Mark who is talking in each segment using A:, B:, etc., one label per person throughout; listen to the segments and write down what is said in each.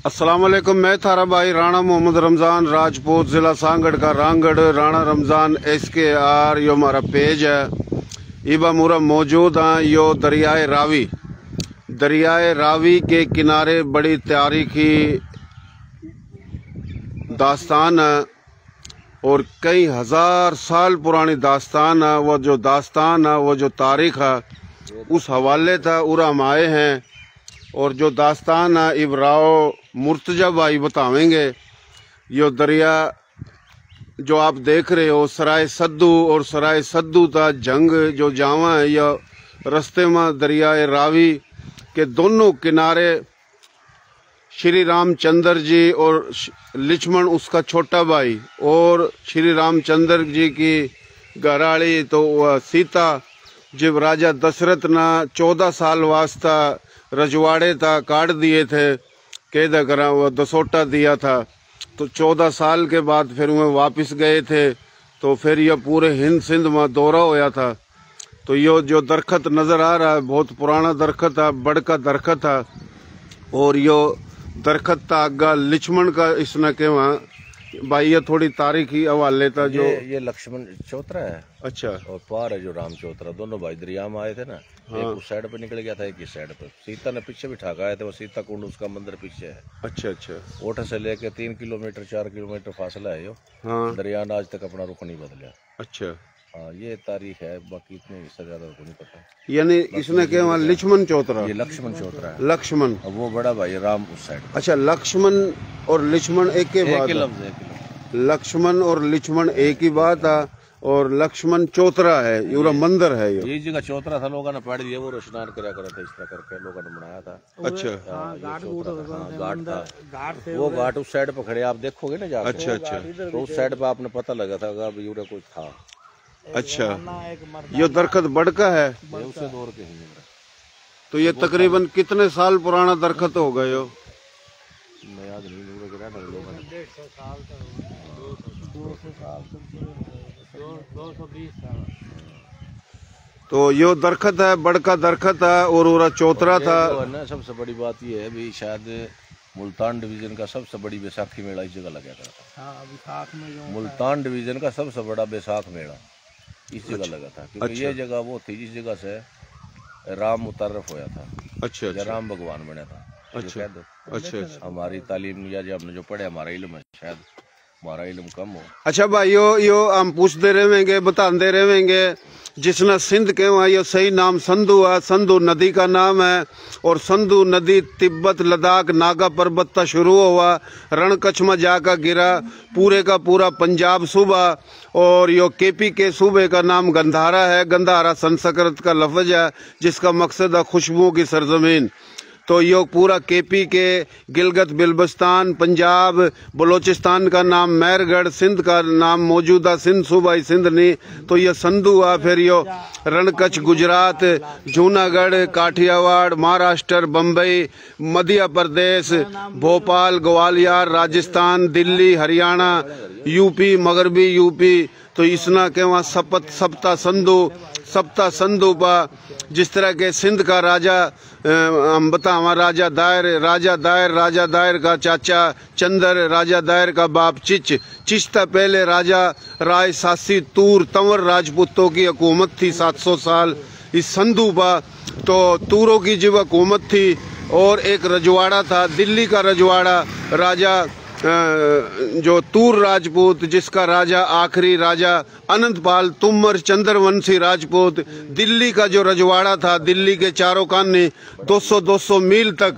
A: अस्सलाम वालेकुम। मैं थारा भाई राणा मोहम्मद रमज़ान राजपूत, ज़िला सांगड़ का रांगड़, राणा रमज़ान SKR यो हमारा पेज है। इबा मुरा मौजूद हैं यो दरियाए रावी के किनारे बड़ी तारीखी दास्तान है और कई हजार साल पुरानी दास्तान है। वो जो दास्तान है, वो जो तारीख है, उस हवाले था उरा हम आए हैं। और जो दास्तान है इब्राओ मुर्तजा भाई बतावेंगे। यो दरिया जो आप देख रहे हो सराय सद्दू और सराय सद्दू का जंग जो जावा है, यह रस्ते में दरियाए रावी के दोनों किनारे श्री रामचंद्र जी और लक्ष्मण उसका छोटा भाई और श्री रामचंद्र जी की घराड़ी तो वह सीता, जब राजा दशरथ ने 14 साल वास्ता रजवाड़े था काट दिए थे, कैद करा वो दसोटा दिया था, तो 14 साल के बाद फिर वह वापस गए थे। तो फिर यह पूरे हिंद सिंध में दौरा होया था। तो यो जो दरखत नजर आ रहा है बहुत पुराना दरखत है, बड़ का दरखत है। और यो दरखत था आगा लक्ष्मण का, इसने के वहाँ भाई ये थोड़ी तारीखी हवाले था। जो
B: ये लक्ष्मण चौतरा है। अच्छा। और पार है जो राम चौतरा, दोनों भाई दरिया में आए थे ना। हाँ। एक उस साइड पे निकल गया था, एक इस साइड पे। सीता ने पीछे भी ठाका आए थे, वो सीता कुंड उसका मंदिर पीछे है। अच्छा अच्छा। ओठ से लेके 3 किलोमीटर 4 किलोमीटर फासला है यो। हाँ। दरिया ने आज तक अपना रुख नहीं बदला। अच्छा। हाँ, ये तारीख है, बाकी इतने इससे ज्यादा को नहीं पता। यानी इसने क्या वहाँ लक्ष्मण चौतरा, ये लक्ष्मण चौतरा है। लक्ष्मण, वो बड़ा भाई राम उस साइड। अच्छा, लक्ष्मण और लक्ष्मण एक के बात है। लक्ष्मण और लक्ष्मण एक ही बात है। और लक्ष्मण चौतरा है, ये मंदिर है। ये जगह चौतरा था, लोगों ने पढ़ दिया, वो स्नान करा था इस तरह करके लोगों ने बनाया था। अच्छा। घाट था, वो घाट उस साइड पे खड़े आप देखोगे ना जाकर। अच्छा अच्छा। तो उस साइड पे आपने पता लगा था यूरे कुछ था। अच्छा, ये दरखत बड़ का है, उसे दौर के ही। तो ये तकरीबन कितने साल पुराना दरखत हो गए हो? मैं याद नहीं, 150 साल, 220 साल। तो यो दरखत है, बड़ का दरखत है और उरा चौतरा था ना। सबसे बड़ी बात ये है भी, शायद मुल्तान डिवीजन का सबसे बड़ी बैसाखी मेला इस जगह लगा था। मुल्तान डिवीजन का सबसे बड़ा बैसाख मेला इस जगह लगा था, क्योंकि ये जगह वो थी जिस जगह से राम मुतर्रफ होया था। अच्छा। राम भगवान बना था। अच्छा अच्छा। हमारी तालीम या जो हमने जो पढ़े, हमारा इल्म है, शायद हमारा इल्म कम हो। अच्छा भाई, यो हम पूछते रहेंगे, बताते रहेंगे। जिसने सिंध के वहाँ ये सही नाम संधू है, संधू नदी का नाम है। और संधू नदी तिब्बत लद्दाख नागा पर्वत तक शुरू हुआ, रण कच्छ में जाकर गिरा, पूरे का पूरा पंजाब सूबा। और यो KP के सूबे का नाम गंधारा है। गंधारा संस्कृत का लफ्ज है जिसका मकसद है खुशबुओं की सरजमीन। तो यो पूरा KP के गिलगित बिल्तिस्तान, पंजाब, बलोचिस्तान का नाम मैरगढ़, सिंध का नाम मौजूदा सिंध सूबाई सिंध नहीं। तो ये संधू है। फिर यो रणकच्छ गुजरात, जूनागढ़, काठियावाड़, महाराष्ट्र, बम्बई, मध्य प्रदेश, भोपाल, ग्वालियर, राजस्थान, दिल्ली, हरियाणा, UP, मगरबी UP। तो इसना के वहाँ सप्ता संधू पा। जिस तरह के सिंध का राजा हम बतावा राजा दायर का चाचा चंदर, राजा दायर का बाप चिश्ता पहले राजा राय सासी तूर तंवर राजपूतों की हुकूमत थी 700 साल इस संधू पा। तो तूरों की जब हुकूमत थी और एक रजवाड़ा था, दिल्ली का रजवाड़ा, राजा जो तूर राजपूत, जिसका राजा आखिरी राजा अनंतपाल तुमर चंद्रवंशी राजपूत। दिल्ली का जो रजवाड़ा था, दिल्ली के चारों काने 200 मील तक।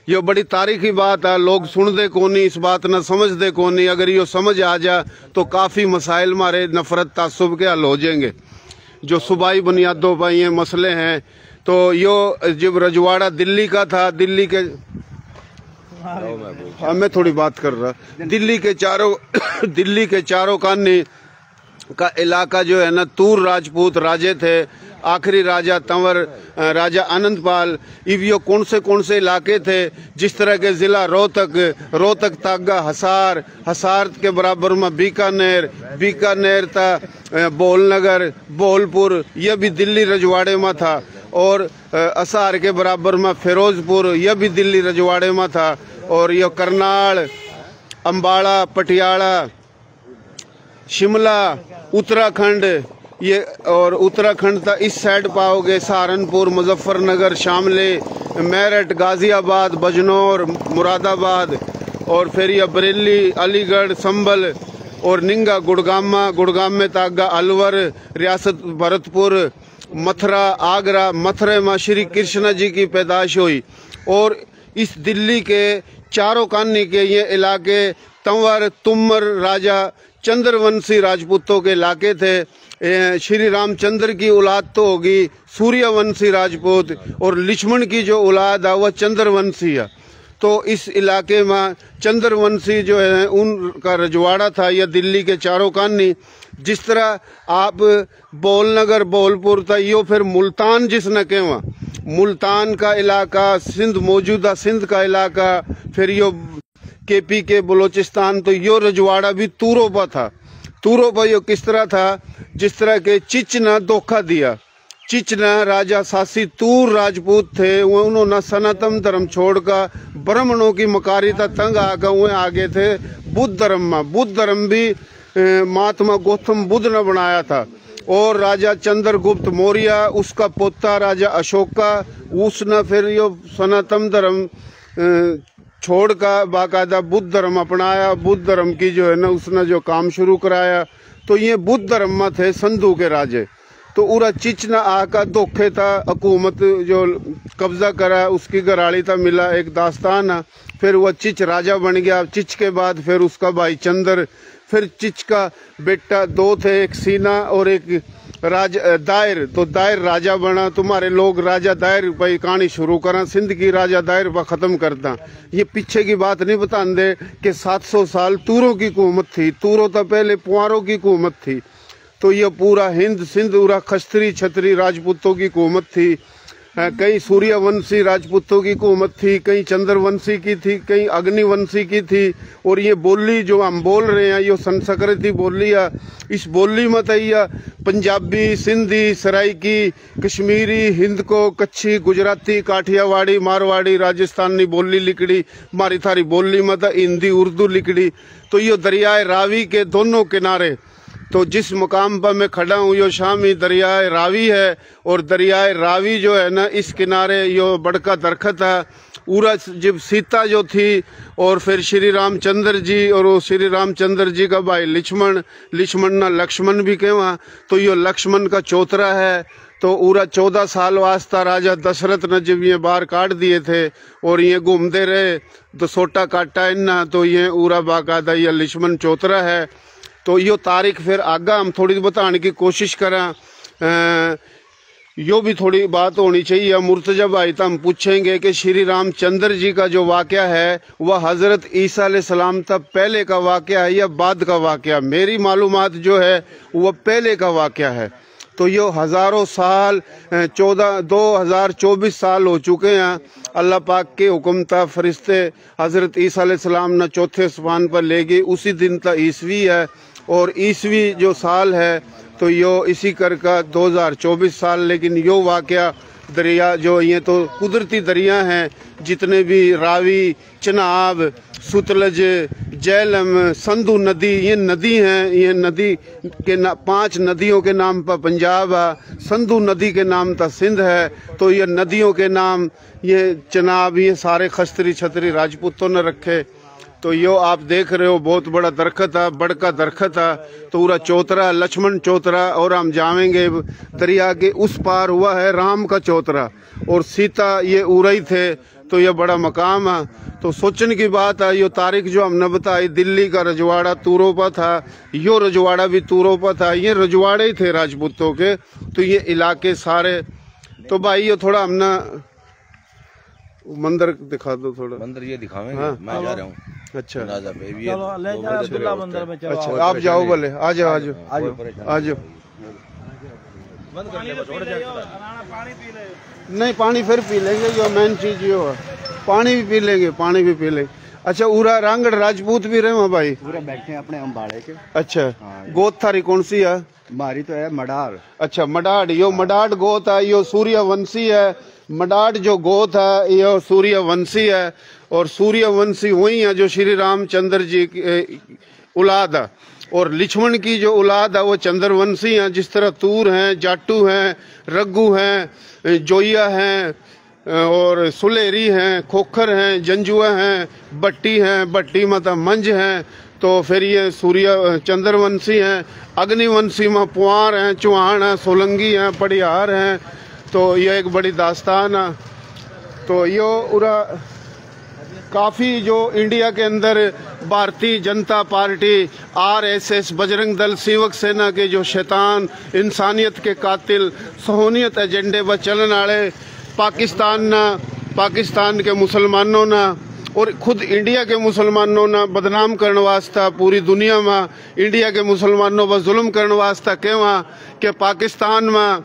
B: ये बड़ी तारीखी बात है, लोग सुनते कोनी, इस बात न समझते कोनी। अगर ये समझ आ जा तो काफी मसाइल मारे नफरत तासुब के हल हो जाएंगे, जो सूबाई बुनियादों पर ये मसले हैं। तो यो जब रजवाड़ा दिल्ली का था, दिल्ली के मैं थोड़ी बात कर रहा, दिल्ली के चारों काने का इलाका जो है ना, तूर राजपूत राजे थे। आखिरी राजा तंवर, राजा अनंतपाल। इब यो कौन से इलाके थे, जिस तरह के जिला रोहतक तागा, हसार के बराबर में बीकानेर था, बोलनगर, बोलपुर, यह भी दिल्ली रजवाड़े में था। और असार के बराबर में फिरोजपुर, यह भी दिल्ली रजवाड़े में था।
A: और यो करनाल, अम्बाड़ा, पटियाला, शिमला, उत्तराखंड, ये और उत्तराखंड था इस साइड पाओगे सहारनपुर, मुजफ्फरनगर, शामली, मेरठ, गाजियाबाद, बजनौर, मुरादाबाद, और फिर यह बरेली, अलीगढ़, संभल और निंगा, गुड़गाम में तागा, अलवर, रियासत भरतपुर, मथुरा, आगरा। मथुरा में श्री कृष्ण जी की पैदाइश हुई। और इस दिल्ली के चारों कानी के ये इलाके तंवर, तुमर राजा चंद्रवंशी राजपूतों के इलाके थे। श्री रामचंद्र की औलाद तो होगी सूर्यवंशी राजपूत, और लक्ष्मण की जो औलाद है वह चंद्रवंशी है। तो इस इलाके में चंद्रवंशी जो है उनका रजवाड़ा था, यह दिल्ली के चारों कानी। जिस तरह आप बोलनगर, बोलपुर था, यो फिर मुल्तान जिसने कहवा, मुल्तान का इलाका, सिंध, मौजूदा सिंध का इलाका, फिर यो केपी के बलोचिस्तान, तो यो रजवाड़ा भी तूरों पर था। तूरों पर यो किस तरह था, जिस तरह के चिच ने धोखा दिया। चिच ने राजा सासी तूर राजपूत थे, वो उन्होंने सनातन धर्म छोड़कर ब्राह्मणों की मकारिता तंग आकर वो आगे थे बुद्ध धर्म में। बुद्ध धर्म भी महात्मा गौतम बुद्ध ने बनाया था। और राजा चंद्रगुप्त मौर्य, उसका पोता राजा अशोका, उसने फिर यो सनातन धर्म छोड़कर बाकायदा बुद्ध धर्म अपनाया। बुद्ध धर्म की जो है ना उसने जो काम शुरू कराया। तो ये बुद्ध धर्म में थे संधु के राजे। तो उरा चिच न आका धोखे था हुकूमत जो कब्जा करा, उसकी गराड़ी था मिला एक दास्तान है। फिर वह चिच राजा बन गया। चिच के बाद फिर उसका भाई चंद्र, फिर चिच का बेटा दो थे, एक सीना और एक दायर। तो दायर राजा बना। तुम्हारे लोग राजा दायर भाई कहानी शुरू करा, सिंध की राजा दायर पर खत्म करता। ये पीछे की बात नहीं बताते कि 700 साल तूरों की हुकूमत थी। तूरों तो पहले पुआरों की हुकूमत थी। तो ये पूरा हिंद सिंध पूरा खस्त्री छत्री राजपूतों की हुकूमत थी। कई सूर्यवंशी राजपूतों की हुकूमत थी, कई चंद्रवंशी की थी, कई अग्निवंशी की थी। और ये बोली जो हम बोल रहे हैं ये संस्कृति बोली है। इस बोली में तो यह पंजाबी, सिंधी, सराइकी, कश्मीरी, हिंद को, कच्छी, गुजराती, काठियावाड़ी, मारवाड़ी, राजस्थानी बोली लिखड़ी। मारी थारी बोली में तो हिंदी, उर्दू लिखड़ी। तो ये दरियाए रावी के दोनों किनारे, तो जिस मुकाम पर मैं खड़ा हूँ यो शामी दरियाए रावी है। और दरियाए रावी जो है ना इस किनारे यो बड़का दरख्त है। उरा जब सीता जो थी और फिर श्री रामचंद्र जी और वो श्री रामचंद्र जी का भाई लक्ष्मण ना लक्ष्मण भी कहवा। तो यो लक्ष्मण का चौतरा है। तो उरा 14 साल वास्ता राजा दशरथ ने जब ये बाहर काट दिए थे और ये घूमते रहे तो सोटा काटा इन्ना। तो ये उरा बाकायदा ये लक्ष्मण चौतरा है। तो यो तारीख फिर आगा हम थोड़ी बताने की कोशिश करें। यो भी थोड़ी बात होनी चाहिए। मुर्तजा भाई तो हम पूछेंगे कि श्री रामचंद्र जी का जो वाक़या है वह हज़रत ईसा अलैहिस्सलाम तक पहले का वाक़या है या बाद का वाक़या। मेरी मालूमात जो है वह पहले का वाक़या है। तो यो हज़ारों साल 2024 साल हो चुके हैं। अल्लाह पाक के हुक्म था फरिश्ते हज़रत ईसा अलैहिस्सलाम ने चौथे आसमान पर ले गए। उसी दिन तक ईसवी है और ईसवी जो साल है तो यो इसी कर का 2024 साल। लेकिन यो वाक़या दरिया जो ये तो कुदरती दरिया हैं जितने भी रावी, चनाब, सुतलज, झेलम, संधु नदी, ये नदी हैं। ये नदी के 5 नदियों के नाम पर पंजाब है। संधु नदी के नाम पर सिंध है। तो ये नदियों के नाम ये चनाब ये सारे खस्त्री छतरी राजपूतों ने रखे। तो यो आप देख रहे हो बहुत बड़ा दरख्त है, बड़का दरख्त है। तो पूरा चौतरा लक्ष्मण चौतरा। और हम जाएंगे दरिया के उस पार हुआ है राम का चौतरा और सीता ये उरई थे। तो ये बड़ा मकाम है। तो सोचने की बात है। यो तारीख जो हमने बताई दिल्ली का रजवाड़ा तूरों पर था, यो रजवाड़ा भी तूरों पर था। ये रजवाड़े ही थे राजपूतों के। तो ये इलाके सारे। तो भाई ये थोड़ा हमने मंदिर दिखा दो थोड़ा।
B: मंदिर ये दिखावेंगे।
A: हाँ।
B: मैं जा रहा हूँ।
A: अच्छा
B: अब्दुल्ला
A: मंदिर में चलो। अच्छा आप जाओ बोले आ जाओ आ जाओ आ जाओ। नहीं पानी फिर पी लेंगे। जो मेन चीज यो है पानी भी पी लेंगे, पानी भी पी लेंगे। अच्छा उरा रांगड़ राजपूत भी रहे वहाँ भाई?
C: पूरा बैठे हैं अपने अम्बाड़े के।
A: अच्छा गोत थारी कौन सी है?
C: हमारी तो है मडार।
A: अच्छा मडाड। यो मडाड गोत है। यो सूर्यवंशी है। मडाड जो गोत है यो सूर्यवंशी है। और सूर्यवंशी वही है जो श्री रामचंद्र जी की औलाद है। और लक्ष्मण की जो औलाद है वो चंद्रवंशी है। जिस तरह तूर हैं, जाटू हैं, रघु हैं, जोइया हैं और सुलेरी हैं, खोखर हैं, जंजुआ हैं, भट्टी मतलब मंझ हैं। तो फिर ये सूर्य चंद्रवंशी हैं। अग्निवंशी में पुआर हैं, चौहान हैं, सोलंगी हैं, पड़ियार हैं। तो ये एक बड़ी दास्तान है। तो यो पूरा काफ़ी जो इंडिया के अंदर भारतीय जनता पार्टी, RSS, बजरंग दल, सेवक सेना के जो शैतान, इंसानियत के कातिल, सहूनियत एजेंडे पर चलने वाले पाकिस्तान के मुसलमानों ना और खुद इंडिया के मुसलमानों ना बदनाम करने वास्ता पूरी दुनिया में इंडिया के मुसलमानों पर जुल्म करने वास्ता कहवा कि पाकिस्तान में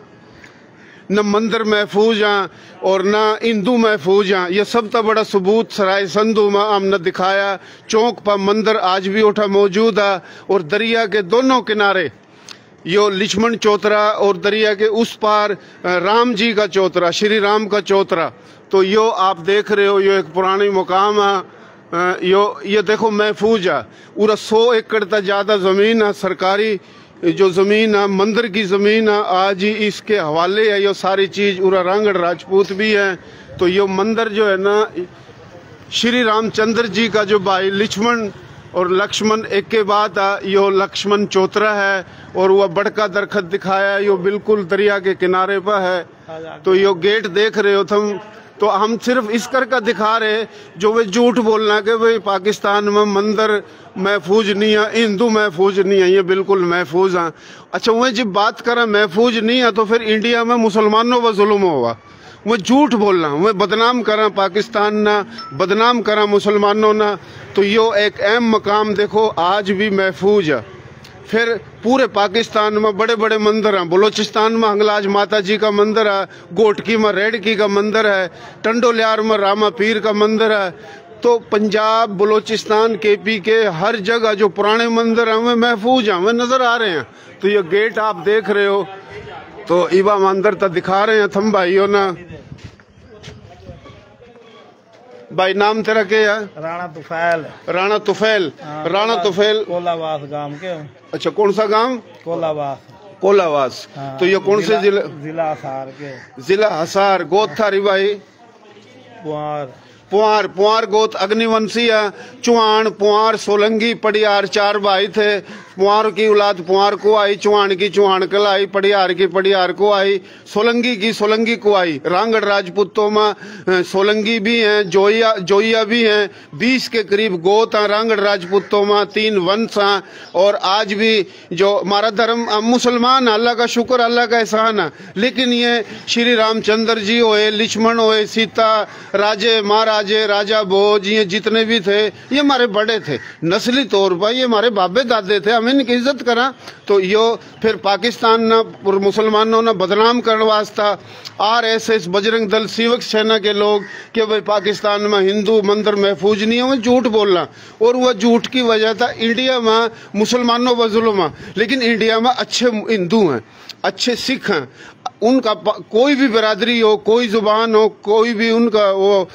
A: न मंदिर महफूज हैं और न हिंदू महफूज हैं। ये सब तो बड़ा सबूत सराय संधू में हमने दिखाया। चौक पर मंदिर आज भी उठा मौजूद है और दरिया के दोनों किनारे यो लक्ष्मण चौतरा और दरिया के उस पार राम जी का चौतरा, श्री राम का चौतरा। तो यो आप देख रहे हो, यो एक पुरानी मुकाम है। ये देखो महफूज है। पूरा 100 एकड़ तक ज़्यादा ज़मीन है, सरकारी जो ज़मीन है, मंदिर की ज़मीन है, आज ही इसके हवाले है। ये सारी चीज़ पूरा रांगड़ राजपूत भी है। तो ये मंदिर जो है ना, श्री रामचंद्र जी का जो भाई लक्ष्मण एक के बाद यो लक्ष्मण चौतरा है। और वह बड़का दरखत दिखाया, यो बिल्कुल दरिया के किनारे पर है। तो यो गेट देख रहे हो तुम। तो हम सिर्फ इस कर का दिखा रहे जो वे झूठ बोलना कि भाई पाकिस्तान में मंदिर महफूज नहीं है, हिंदू महफूज नहीं है। ये बिल्कुल महफूज हैं। अच्छा, वह जब बात करें महफूज नहीं है तो फिर इंडिया में मुसलमानों पर जुल्म होगा। वह झूठ बोलना, वह बदनाम करा पाकिस्तान ना, बदनाम करा मुसलमानों ना। तो यो एक अहम मकाम देखो आज भी महफूज है। फिर पूरे पाकिस्तान में बड़े बड़े मंदिर हैं। बलोचिस्तान में हंगलाज माता जी का मंदिर है, गोटकी में रेडकी का मंदिर है, टंडोलियार में रामा पीर का मंदिर है। तो पंजाब, बलोचिस्तान, KP के हर जगह जो पुराने मंदिर हैं वे महफूज हैं, वे नजर आ रहे हैं। तो ये गेट आप देख रहे हो। तो ईबा मंदिर तक दिखा रहे हैं थम भाइयों ना। भाई नाम तेरा क्या है?
D: राणा तुफैल।
A: राणा तुफैल। राणा तुफैल
D: कोलावास गांव के।
A: अच्छा, कौन सा गांव? कोलावास। तो ये कौन से
D: जिला हिसार के?
A: जिला हिसार। गोत थारी भाई? पुआर गोत अग्निवंशी है। चौहान, पुआर, सोलंगी, पड़ियार 4 भाई थे। पुआर की औलाद पुआर को आई, चौहान की चौहान कल आई, पड़ियार की पड़ियार को आई, सोलंगी की सोलंगी को आई। रांगड़ राजपूतों में सोलंगी भी हैं, जोइया भी हैं। 20 के करीब गोत हैं रांगड़ राजपूतों में, 3 वंश हैं। और आज भी जो हमारा धर्म मुसलमान, अल्लाह का शुक्र, अल्लाह का एहसान है। लेकिन ये श्री रामचंद्र जी होए, लक्ष्मण होए, सीता, राजे महाराजे, राजा भोज, ये जितने भी थे ये हमारे बड़े थे। नस्ली तौर पर ये हमारे बाबे दादे थे, हम इनकी इज्जत करा। तो यो फिर पाकिस्तान ना और मुसलमानों ने बदनाम करने वास्ता RSS, बजरंग दल, सेवक सेना के लोग कि भाई पाकिस्तान में हिंदू मंदिर महफूज नहीं है, वो झूठ बोलना। और वह झूठ की वजह था इंडिया में मुसलमानों पर जुल्म है। लेकिन इंडिया में अच्छे हिंदू हैं, अच्छे सिख हैं, उनका कोई भी बिरादरी हो, कोई जुबान हो, कोई भी उनका वो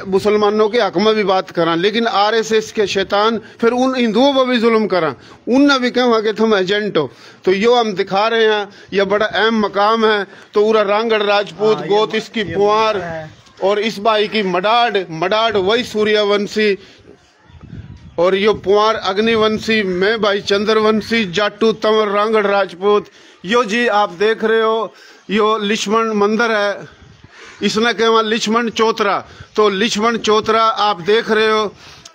A: मुसलमानों के हक में भी बात करा। लेकिन RSS के शैतान फिर उन हिंदुओं पर भी जुल्म करा, उनने भी कहा कि तुम एजेंट हो। तो यो हम दिखा रहे हैं, यह बड़ा अहम मकाम है। तो पूरा रांगड़ राजपूत गोत, इसकी पुआर और इस भाई की मडाड वही सूर्यवंशी, और यो पुआर अग्निवंशी, मैं भाई चंद्रवंशी, जाटू, तंवर, रांगड़ राजपूत। यो जी आप देख रहे हो, यो लक्ष्मण मंदिर है, इसने कहवा लक्ष्मण चौतरा। तो लक्ष्मण चौतरा आप देख रहे हो।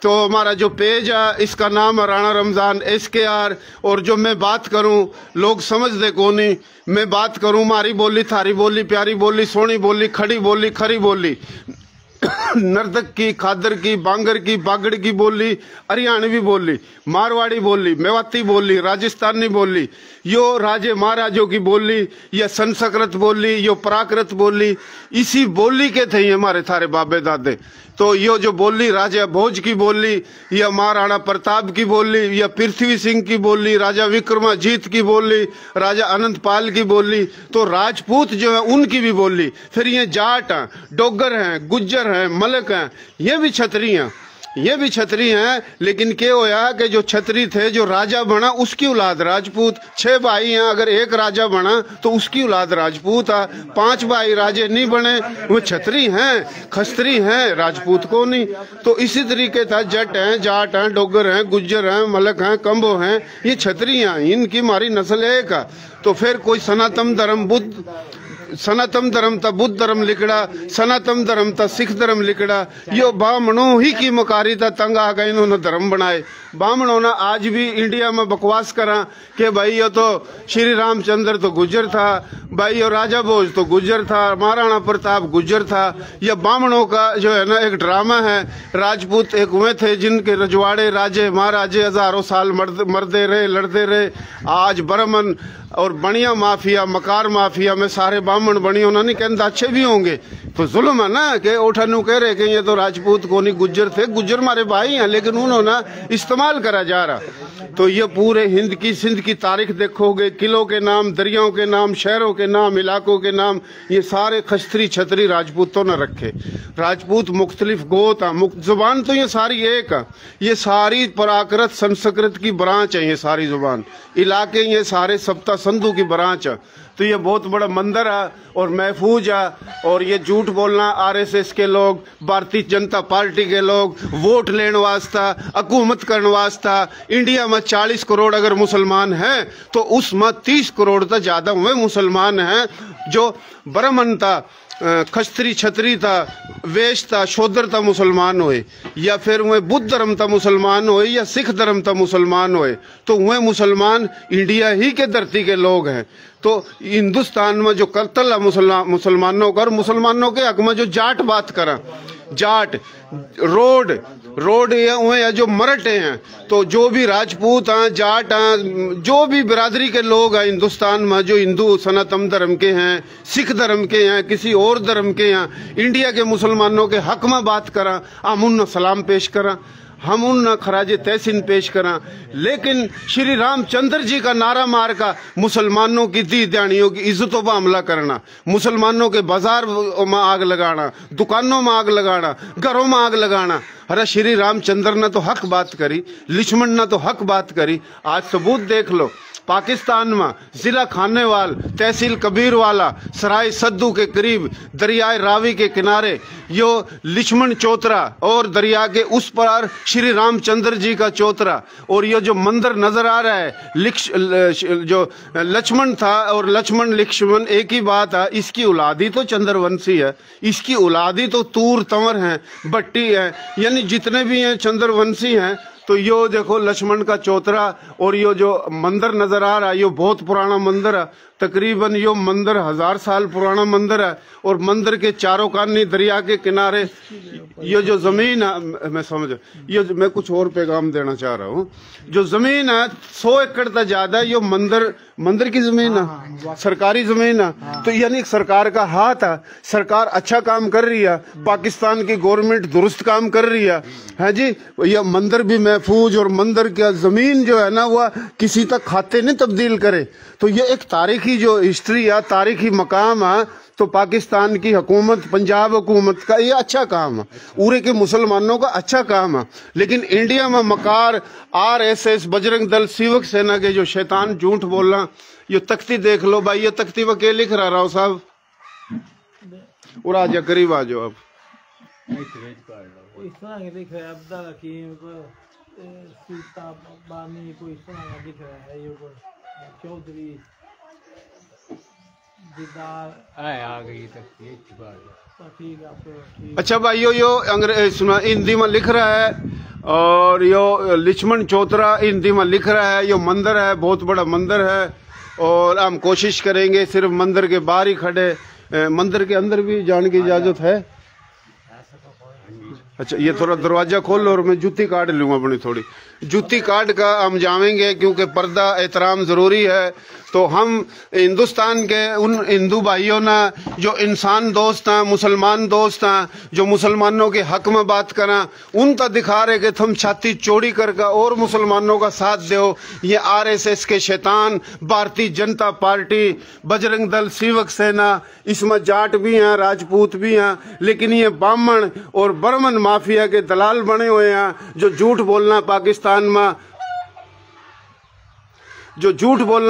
A: तो हमारा जो पेज है इसका नाम है राणा रमजान SKR। और जो मैं बात करूं लोग समझ दे को नहीं, मैं बात करूं मारी बोली, थारी बोली, प्यारी बोली, सोनी बोली, खड़ी बोली, खरी बोली, नर्तक की, खादर की, बांगर की, बागड़ की बोली, हरियाणवी बोली, मारवाड़ी बोली, मेवाती बोली, राजस्थानी बोली, यो राजे महाराजों की बोली, या संस्कृत बोली, यो प्राकृत बोली, इसी बोली के थे हमारे थारे बाबे दादे। तो ये जो बोली राजा भोज की बोली, या महाराणा प्रताप की बोली, या पृथ्वी सिंह की बोली, राजा विक्रमाजीत की बोली, राजा अनंतपाल की बोली, तो राजपूत जो है उनकी भी बोली। फिर ये जाट हैं, डोगर हैं, गुज्जर हैं, मलक हैं, ये भी छतरी हैं, ये भी छतरी हैं। लेकिन क्या होया कि जो छतरी थे, जो राजा बना उसकी औलाद राजपूत। 6 भाई हैं, अगर एक राजा बना तो उसकी औलाद राजपूत है। 5 भाई राजे नहीं बने, वो छतरी हैं, खस्तरी हैं, राजपूत को नहीं। तो इसी तरीके था, जट हैं, जाट हैं, डोगर हैं, गुज्जर हैं, मलक हैं, कंबो हैं, ये छतरी हैं, इनकी हमारी नस्ल एक है। तो फिर कोई सनातन धर्म सनातन धर्म था बुद्ध धर्म लिखड़ा, सनातन धर्म था सिख धर्म लिखड़ा। यो ब्राह्मणों ही की मकारी था, तंग आ गए, इन्होंने धर्म बनाए। ब्राह्मणों ने आज भी इंडिया में बकवास करा कि भाई ये तो श्री रामचंद्र तो गुज्जर था, भाई ये राजा भोज तो गुज्जर था, महाराणा प्रताप गुज्जर था। यह ब्राह्मणों का जो है ना एक ड्रामा है। राजपूत एक वे थे जिनके रजवाड़े राजे महाराजे हजारों साल मरते रहे, लड़ते रहे। आज ब्राह्मण और बनिया माफिया, मकार माफिया में सारे ब्राह्मण बनिया नहीं कहते अच्छे भी होंगे, तो जुल्म है ना कि उठानू कह रहे कि ये तो राजपूत को नहीं गुज्जर थे, गुज्जर हमारे भाई हैं, लेकिन उन्होंने इस्तेमाल करा जा रहा। तो ये पूरे हिंद की सिंध की तारीख देखोगे, किलों के नाम, दरियाओं के नाम, शहरों के नाम, इलाकों के नाम, ये सारे खस्तरी छतरी राजपूतों ने रखे। राजपूत मुख्तलिफ गोत है, जुबान तो ये सारी एक है, ये सारी प्राकृत संस्कृत की ब्रांच है, ये सारी जुबान, इलाके ये सारे सप्ता संधु की ब्रांच है। तो ये बहुत बड़ा मंदिर है और महफूज है। और ये झूठ बोलना, आरएसएस के लोग, भारतीय जनता पार्टी के लोग वोट लेने वास्ता, हुकूमत करने वास्ता, इंडिया में 40 करोड़ अगर मुसलमान हैं तो उसमें 30 करोड़ तक ज्यादा हुए मुसलमान हैं। जो ब्राह्मण था, खस्तरी छतरी था, वेश था, शूद्र था मुसलमान हुए, या फिर वह बुद्ध धर्म था मुसलमान हुए, या सिख धर्म था मुसलमान हुए, तो वह मुसलमान इंडिया ही के धरती के लोग हैं। तो हिंदुस्तान में जो कत्ल है मुसलमानों का, और मुसलमानों के हक में जो जाट बात करा, जाट रोड ये जो मराठे हैं, तो जो भी राजपूत हैं, जाट हैं, जो भी बिरादरी के लोग हैं हिंदुस्तान में, जो हिंदू सनातन धर्म के हैं, सिख धर्म के हैं, किसी और धर्म के हैं, इंडिया के मुसलमानों के हक में बात करा, हम उन सलाम पेश करा, हम उन खराज तहसीन पेश करा। लेकिन श्री रामचंद्र जी का नारा मार का मुसलमानों की दी ध्यानियों की इज्जतों पर हमला करना, मुसलमानों के बाजार में आग लगाना, दुकानों में आग लगाना, घरों में आग लगाना। अरे श्री रामचंद्र ने तो हक बात करी, लक्ष्मण ने तो हक बात करी। आज सबूत देख लो, पाकिस्तान में जिला खानेवाल, तहसील कबीरवाला, सराय सद्दू के करीब दरियाए रावी के किनारे यो लक्ष्मण चौतरा, और दरिया के उस पार श्री रामचंद्र जी का चौतरा। और ये जो मंदिर नजर आ रहा है, जो लक्ष्मण था और लक्ष्मण एक ही बात है, इसकी औलादी तो चंद्रवंशी है, इसकी औलादी तो तूर तंवर है, भट्टी है, यानी जितने भी हैं चंद्रवंशी हैं। तो यो देखो लक्ष्मण का चौतरा, और यो जो मंदिर नजर आ रहा है, यो बहुत पुराना मंदिर है, तकरीबन यो मंदिर 1000 साल पुराना मंदिर है। और मंदिर के चारों कानी दरिया के किनारे ये जो जमीन है, मैं समझ, ये मैं कुछ और पैगाम देना चाह रहा हूँ। जो जमीन है 100 एकड़ तक ज्यादा, यो मंदिर की जमीन है, सरकारी जमीन है। तो यानी सरकार का हाथ है, सरकार अच्छा काम कर रही है, पाकिस्तान की गवर्नमेंट दुरुस्त काम कर रही है जी। यह मंदिर भी महफूज, और मंदिर की जमीन जो है ना वह किसी तक खाते नहीं तब्दील करे। तो ये एक तारीखी जो हिस्ट्री है, तारीखी मकाम है। तो पाकिस्तान की हुकूमत, पंजाब हुकूमत का ये अच्छा काम है, उरे के मुसलमानों का अच्छा काम है। लेकिन इंडिया में मकार, आरएसएस, बजरंग दल, शिवक सेना के जो शैतान झूठ बोलना, ये तख्ती देख लो भाई, ये तख्ती पर क्या लिख रहा राव साहब, और आ जा करीब आ जाओ। अब
D: इस तरह के दिख रहा है, अब्दुल हकीम को सीता बानी को इस तरह का दिख रहा है, ये चौधरी आ गई तक।
A: अच्छा भाइयों, यो अंग्रेज सुना हिंदी में लिख रहा है, और यो लक्ष्मण चौतरा हिंदी में लिख रहा है। यो मंदिर है, बहुत बड़ा मंदिर है, और हम कोशिश करेंगे सिर्फ मंदिर के बाहर ही खड़े, मंदिर के अंदर भी जाने की इजाजत है। अच्छा, ये थोड़ा दरवाजा खोल लो और मैं जूती काट लूंगा अपनी, थोड़ी जूती काट कर हम जाएंगे, क्योंकि पर्दा एहतराम जरूरी है। तो हम हिंदुस्तान के उन हिंदू भाइयों ना जो इंसान दोस्त हैं, मुसलमान दोस्त हैं, जो मुसलमानों के हक में बात करें, उनका दिखा रहे कि तुम छाती चौड़ी करके और मुसलमानों का साथ दो। ये आरएसएस के शैतान, भारतीय जनता पार्टी, बजरंग दल, सेवक सेना, इसमें जाट भी हैं, राजपूत भी हैं, लेकिन ये ब्राह्मण और बर्मन माफिया के दलाल बने हुए हैं। जो झूठ बोलना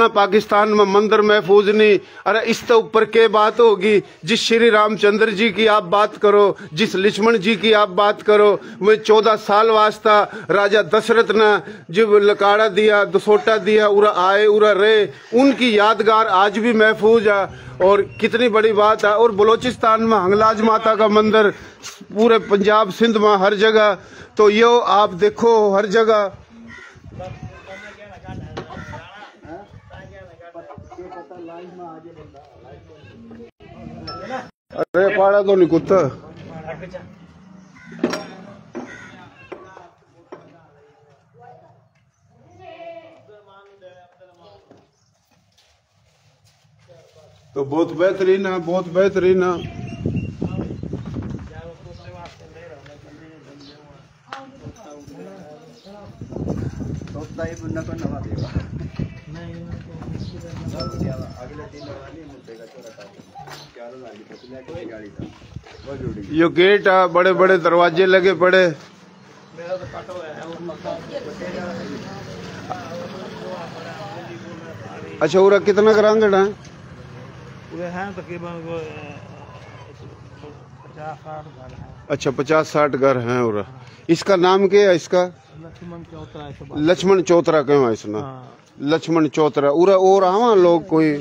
A: पाकिस्तान में मंदिर महफूज नहीं। अरे इससे ऊपर के बात होगी? जिस श्री रामचंद्र जी की आप बात करो, जिस लक्ष्मण जी की आप बात करो, वे 14 साल वास्ता राजा दशरथ ने जब लकाड़ा दिया, दसोटा दिया, उरा आए उरा रहे, उनकी यादगार आज भी महफूज है। और कितनी बड़ी बात है। और बलोचिस्तान में हंगलाज माता का मंदिर, पूरे पंजाब सिंध में हर जगह। तो यो आप देखो हर जगह। अरे पाड़ा तो नहीं कुत्ता। तो बहुत बेहतरीन है, बहुत बेहतरीन है। ये गेट है, बड़े बड़े दरवाजे लगे पड़े। अच्छा, उरा कितना करांगड़ है?
D: तकरीबन 50-60 घर हैं।
A: अच्छा, 50-60 घर हैं। उरा इसका नाम क्या है? इसका लक्ष्मण चौतरा क्यों है इसना? लक्ष्मण चौतरा। उरा और आवा लोग कोई?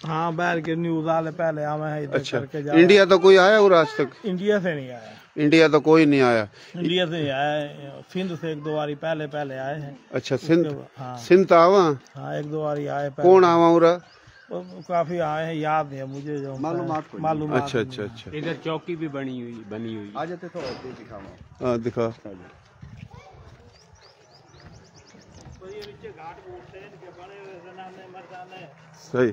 D: हाँ, बैर के न्यूज वाले पहले आवे हैं इधर।
A: अच्छा,
D: करके जा।
A: इंडिया तो कोई आया उरा आज तक?
D: इंडिया से नहीं आया।
A: इंडिया तो कोई नहीं आया।
D: इंडिया से नहीं आया, सिंध से 1-2 बारी पहले आए हैं।
A: अच्छा, सिंध?
D: हाँ,
A: सिंध आवा?
D: हाँ, 1-2 बारी आए।
A: कौन आवा उरा?
D: काफी आए हैं, याद नहीं है मुझे जो मालूम।
A: अच्छा अच्छा अच्छा।
E: इधर चौकी भी बनी हुई।
C: आ जाते तो दिखावा।
A: हाँ, दिखा। सही।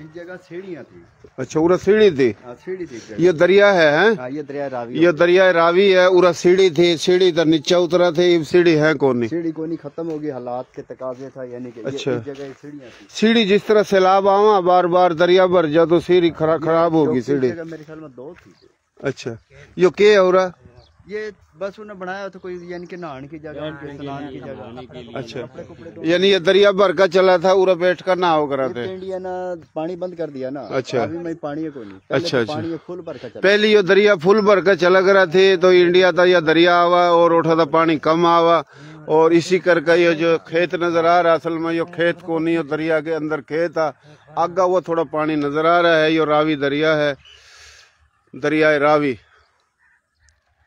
C: इस जगह सीढ़ियाँ थी।
A: अच्छा, उरा सीढ़ी थी?
C: सीढ़ी थी।
A: ये दरिया है, हैं?
C: हाँ, ये दरिया रावी।
A: ये दरिया रावी है। उरा सीढ़ी थी, सीढ़ी इधर नीचे उतरा थे। ये सीढ़ी है कौन नहीं?
C: सीढ़ी को नहीं, खत्म हो गई, हालात के तकाजे था, यानी कि
A: अच्छा।
C: इस जगह सीढ़ियाँ थी।
A: सीढ़ी जिस तरह सैलाब आवा, बार बार दरिया भर जा तो सीढ़ी खराब होगी सीढ़ी।
C: मेरे ख्याल में 2 थी।
A: अच्छा, यो के है उरा?
C: ये बस उन्हें बनाया था कोई, यानी कि नहाने की जगह, स्नान की जगह।
A: अच्छा, यानी ये दरिया भर का चला था, उरा बैठ कर नहाओ करा थे।
C: इंडिया ना पानी बंद कर दिया ना।
A: अच्छा।
C: अभी में पानी है कोई नहीं।
A: अच्छा अच्छा।
C: पानी फुल भर का चला।
A: पहले ये दरिया फुल भर का चला करा थे, तो इंडिया था या दरिया आवा और उठा था पानी कम आवा। और इसी करके ये जो खेत नजर आ रहा है, असल में ये खेत को नहीं, दरिया के अंदर खेत था। आगा वो थोड़ा पानी नजर आ रहा है। ये रावी दरिया है, दरिया रावी।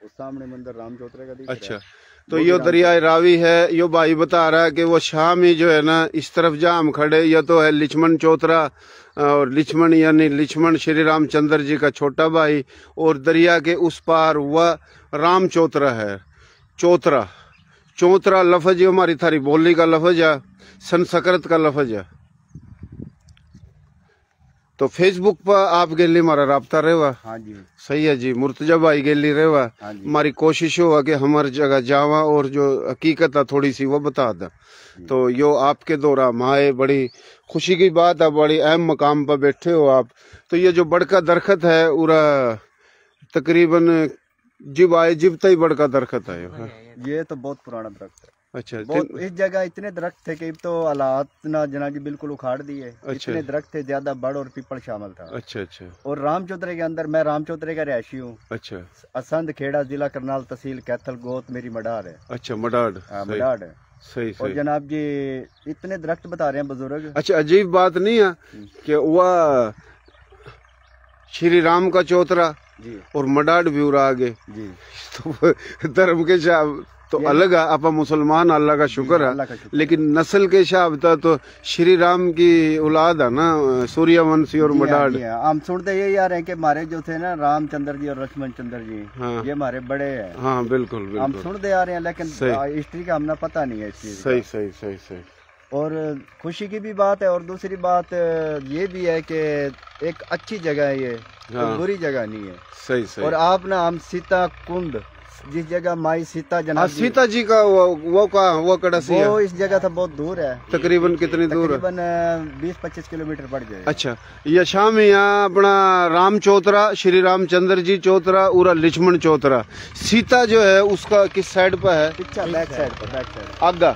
C: सामने मंदिर राम चौतरे का दिख रहा है।
A: अच्छा, तो यो दरिया रावी है। यो भाई बता रहा है कि वो शाम ही जो है ना, इस तरफ जहाँ हम खड़े, ये तो है लक्ष्मण चौतरा। और लक्ष्मण यानी लक्ष्मण श्री रामचंद्र जी का छोटा भाई। और दरिया के उस पार वह राम चौतरा है। चौतरा, चौतरा लफ्ज ये हमारी थारी बोली का लफ्ज है, संस्कृत का लफ्ज है। तो फेसबुक पर आप गेली हमारा राब्ता रहेगा?
C: हाँ जी।
A: सही है जी। मुर्तजा भाई गेली रहेगा। हमारी कोशिश हो कि हमारी जगह जावा और जो हकीकत है थोड़ी सी वो बता दा। तो यो आपके दौरा माए, बड़ी खुशी की बात है, बड़ी अहम मकाम पर बैठे हो आप। तो ये जो बड़का दरख्त है उरा तकरीबन जिब आए जिब तई बड़का दरख्त है।
C: ये तो बहुत पुराना दरख्त है।
A: अच्छा,
C: इस जगह इतने दरख्त थे कि तो हालात ना जनाजी बिल्कुल उखाड़ दिए।
A: अच्छा।
C: इतने दरख्त थे, ज्यादा बड़ और पीपल शामिल था।
A: अच्छा अच्छा।
C: और राम चौतरे के अंदर, मैं राम चौतरे का रहायशी हूँ।
A: अच्छा।
C: असंध खेड़ा, जिला करनाल, तहसील कैथल, गोत मेरी मडार है।
A: अच्छा, मडाड।
C: मडाड है।
A: सही
C: और
A: सही।
C: जनाब जी इतने दरख्त बता रहे हैं बुजुर्ग।
A: अच्छा, अजीब बात नहीं है कि वह श्री राम का चौतरा
C: जी,
A: और मडाड भी उड़ा आगे
C: जी।
A: तो धर्म के तो अलग है, आप मुसलमान अल्लाह का शुक्र
C: अल्लाह का
A: है, लेकिन नस्ल के हिसाब था तो श्री राम की औलाद है ना, सूर्यवंशी और मडाड।
C: हम सुनते यही आ रहे हैं कि हमारे जो थे ना रामचंद्र जी और लक्ष्मण चंद्र जी,
A: हाँ।
C: ये हमारे बड़े हैं।
A: हाँ बिल्कुल
C: हम
A: बिल्कुल,
C: सुनते आ रहे हैं, लेकिन हिस्ट्री का हमने पता नहीं है इस चीज का।
A: सही सही सही सही।
C: और खुशी की भी बात है, और दूसरी बात ये भी है कि एक अच्छी जगह है ये,
A: हाँ।
C: कोई बुरी जगह नहीं है।
A: सही सही।
C: और आप ना, हम सीता कुंड, जिस जगह माई सीता
A: हाँ,
C: जनाब
A: सीता जी का वो कहाँ, वो कड़सी है,
C: वो इस जगह था बहुत दूर है,
A: तकरीबन कितनी दूर है?
C: तकरीबन 20-25 किलोमीटर पड़ जाए।
A: अच्छा, ये शाम यहाँ अपना राम चौतरा, श्री रामचंद्र जी चौतरा, उरा लक्ष्मण चौतरा। सीता जो है उसका किस साइड पर है?
C: पीछे बैक साइड पर, बैक साइड
A: आगा।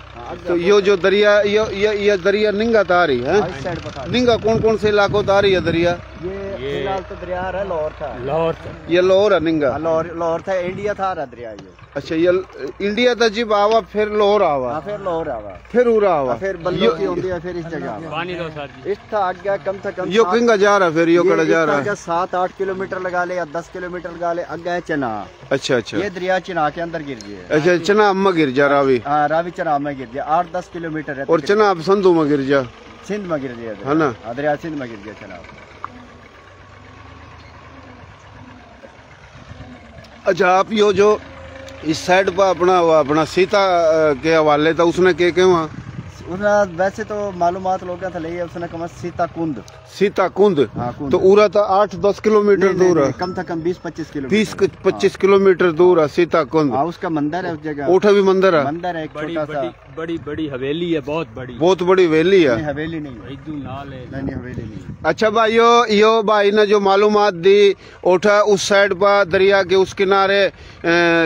A: तो ये जो दरिया, ये दरिया निंगा तारी है,
C: इस साइड पर।
A: निंगा कौन कौन से इलाकों तारी है दरिया?
C: ये फिलहाल तो दरिया है, लाहौर था,
A: ये लाहौर है निंगा।
C: लाहौर था, इंडिया था रहा दरिया ये।
A: अच्छा, ये इंडिया था जिब आवा, फिर लाहौर आवा,
C: हाँ, फिर लाहौर आवा,
A: फिर उरा आवा,
C: फिर बल्लो की होती है, फिर इस जगह
E: पानी दो सर जी।
C: इस था आगे कम से कम
A: यो किंगा जा रहा, फिर यो कड़ा जा रहा है।
C: 7-8 किलोमीटर लगा ले या 10 किलोमीटर लगा ले, आगे है चना।
A: अच्छा अच्छा
C: ये दरिया चिना के अंदर गिर गया।
A: अच्छा, चना अम्मा गिर जा रावी,
C: हाँ, रावी चना में गिर गया, 8-10 किलोमीटर है।
A: और चना अब संधू में गिर जा,
C: सिंध में गिर गया
A: है ना?
C: दरिया सिंध में गिर गया चना।
A: अच्छा, आप यो जो इस साइड पर अपना सीता के हवाले था, उसने के वहाँ
C: उसने वैसे तो मालूमात लोगों था ले, उसने कहा सीता कुंड,
A: सीता कुंड।
C: हाँ, कुंड।
A: तो उरा था 8-10 किलोमीटर दूर है,
C: कम से कम 20-25 किलोमीटर,
A: 20-25 किलोमीटर दूर है सीता कुंड।
C: हाँ, उसका मंदिर है उस जगह,
A: ओठा भी मंदिर है,
C: मंदिर है एक छोटा सा,
E: बड़ी हवेली है, बहुत बड़ी
A: हवेली है।
C: नहीं, हवेली नहीं है।
E: नाल है।
C: नहीं, हवेली नहीं।
A: अच्छा भाई, यो भाई ने जो मालूमात दी, ओठा उस साइड पर दरिया के उस किनारे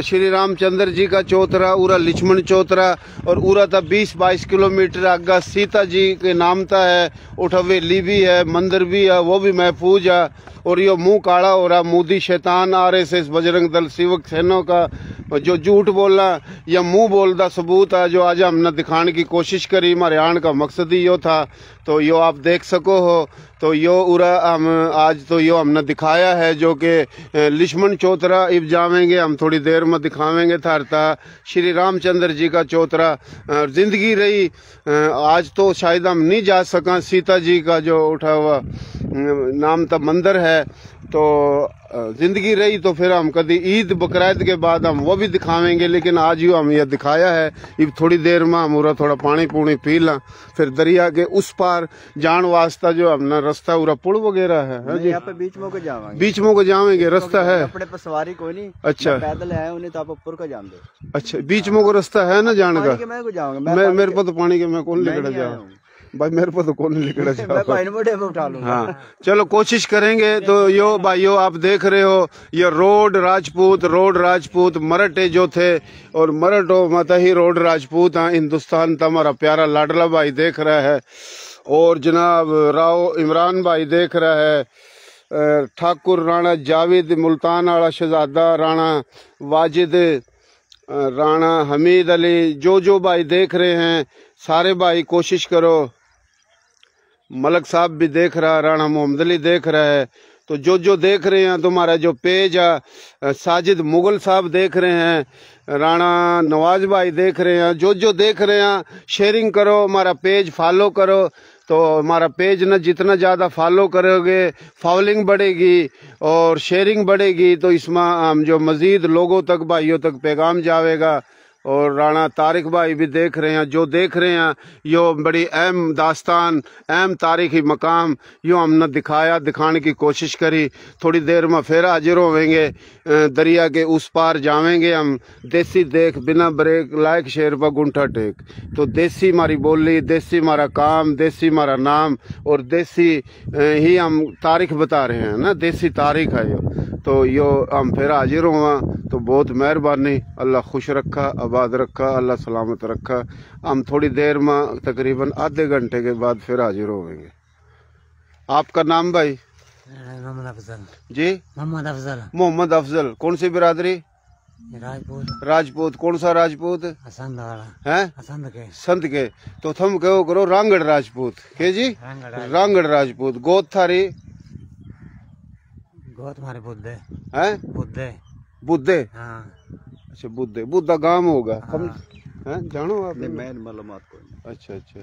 A: श्री रामचंद्र जी का चौतरा, उरा लक्ष्मण चौतरा, और उरा था 20-22 किलोमीटर आगा सीता जी के नाम था है। उठ हवेली भी है, मंदिर भी है, वो भी महफूज है। और यो मुंह काला हो रहा, मोदी शैतान RSS बजरंग दल शिवक सेनों का जो झूठ बोलना या मुंह बोलदा सबूत है, जो आज हमने दिखाने की कोशिश करी। हमारे आने का मकसद ही यो था, तो यो आप देख सको हो। तो यो उरा हम आज तो यो हमने दिखाया है, जो कि लक्ष्मण चौतरा इब जावेंगे हम, थोड़ी देर में दिखावेंगे थारता श्री रामचंद्र जी का चौतरा। जिंदगी रही आज तो शायद हम नहीं जा सका, सीता जी का जो उठा हुआ नाम था मंदिर है, तो जिंदगी रही तो फिर हम कभी ईद बकरीद के बाद हम वो भी दिखावेंगे। लेकिन आज यूँ हम यह दिखाया है, अब थोड़ी देर में हम उरा थोड़ा पानी पूनी पी ला, फिर दरिया के उस पार जान वास्ता जो हमने रास्ता उरा पुल वगैरह है जी,
C: यहाँ पे बीच में को जावांगे,
A: बीच में को जावेंगे, रास्ता है।
C: कपड़े पर सवारी कोई नहीं,
A: अच्छा,
C: पैदल है उन्हें, तो आप ऊपर को जान दो।
A: अच्छा, बीच में को रास्ता है ना जाने का?
C: मैं को जाऊंगा,
A: मेरे को तो पानी के मैं कौन लेकर जाऊँ भाई, मेरे को तो कौन लेकर जाऊँ।
C: उठा लूंगा।
A: हाँ, चलो कोशिश करेंगे। तो यो भाइयों आप देख रहे हो, ये रोड राजपूत मराठे जो थे, और मराठो मत ही रोड राजपूत हाँ हिंदुस्तान था। हमारा प्यारा लाडला भाई देख रहा है, और जनाब राव इमरान भाई देख रहा है, ठाकुर राणा जावेद मुल्तान वाला शहजादा राणा वाजिद राणा हमीद अली, जो भाई देख रहे हैं सारे भाई कोशिश करो। मलक साहब भी देख रहा है, राणा मोहम्मद अली देख रहा है। तो जो देख रहे हैं, तुम्हारा जो पेज है, साजिद मुगल साहब देख रहे हैं, राणा नवाज भाई देख रहे हैं, जो देख रहे हैं शेयरिंग करो, हमारा पेज फॉलो करो। तो हमारा पेज न जितना ज़्यादा फॉलो करोगे, फॉलोइंग बढ़ेगी और शेयरिंग बढ़ेगी, तो इसमें हम जो मज़ीद लोगों तक भाइयों तक पैगाम जाएगा। और राणा तारिक भाई भी देख रहे हैं, जो देख रहे हैं यो बड़ी अहम दास्तान, अहम तारीखी मकाम यो हमने दिखाने की कोशिश करी। थोड़ी देर में फिर हाजिर होवेंगे, दरिया के उस पार जावेंगे हम। देसी देख बिना ब्रेक लायक शेर पर गुंठा टेक। तो देसी हमारी बोली, देसी हमारा काम, देसी हमारा नाम, और देसी ही हम तारीख बता रहे हैं ना, देसी तारीख है यो। तो यो हम फिर हाजिर हुआ, तो बहुत मेहरबानी, अल्लाह खुश रखा, आबाद रखा, अल्लाह सलामत रखा। हम थोड़ी देर में तकरीबन आधे घंटे के बाद फिर हाजिर होंगे। आपका नाम भाई?
F: मोहम्मद अफजल
A: जी, मोहम्मद अफजल। कौन सी बिरादरी? राजपूत। कौन सा राजपूत? है संत के। तो थम कहो करो रांगड़ राजपूत के जी, रांगड़ राजपूत। गोद थारी? गोद हमारे बुद्धे है, बुद्धे। हाँ। अच्छा बुद्धा गांव होगा हम हैं जानो आप?
C: नहीं मैं मालूमात को नहीं।
A: अच्छा अच्छा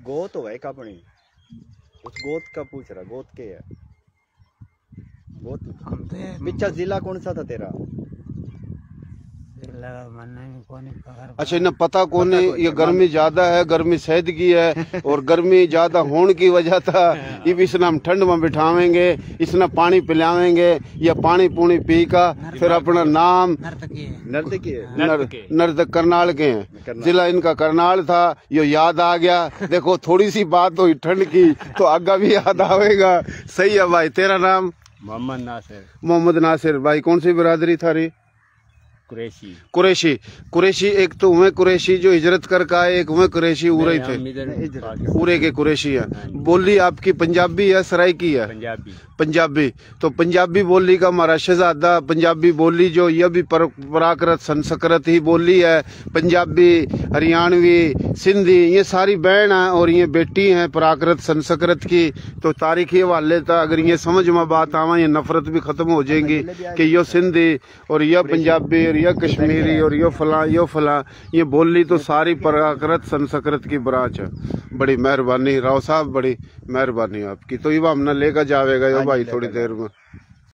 C: गोत हो एक अपनी, उस गोत का पूछ रहा, गोत के है गोत?
F: हम तो
C: पिछला जिला कौन सा था तेरा?
F: लगा मानना ही कौन पकड़
A: अच्छा इन्हें पता कौन है ये गर्मी ज्यादा है, गर्मी शहद की है और गर्मी ज्यादा होने की वजह था अब इसने हम ठंड में बिठावेंगे, इसने पानी पिलावेंगे, या पानी पूनी पी का फिर अपना नाम
F: नर्तकी है।
C: नर्तकी है।
A: नर्तक करनाल के हैं, जिला इनका करनाल था, ये याद आ गया। देखो थोड़ी सी बात हुई ठंड की तो आगा भी याद आवेगा। सही है भाई। तेरा नाम?
E: मोहम्मद नासिर
A: मोहम्मद नासिर। भाई कौन सी बिरादरी थारी?
E: कुरैशी।
A: कुरैशी एक तो हुए कुरैशी जो हिजरत करके आए, एक हुए कुरैशी उरे थे, उरे के कुरैशी है। बोली आपकी पंजाबी है सराइकी है? पंजाबी। तो पंजाबी बोली का हमारा शहजादा, पंजाबी बोली जो यह भी प्राकृत संस्कृत ही बोली है। पंजाबी, हरियाणवी, सिंधी ये सारी बहन है और ये बेटी हैं प्राकृत संस्कृत की। तो तारीखी हवाले था अगर ये समझ में बात आवा ये नफरत भी खत्म हो जाएंगी कि यो सिंधी और यह पंजाबी और यह कश्मीरी और यो फला ये बोली तो सारी प्राकृत संस्कृत की ब्रांच है। बड़ी मेहरबानी राव साहब, बड़ी मेहरबानी आपकी। तो ये हमने लेकर जावेगा यो भाई थोड़ी देर में।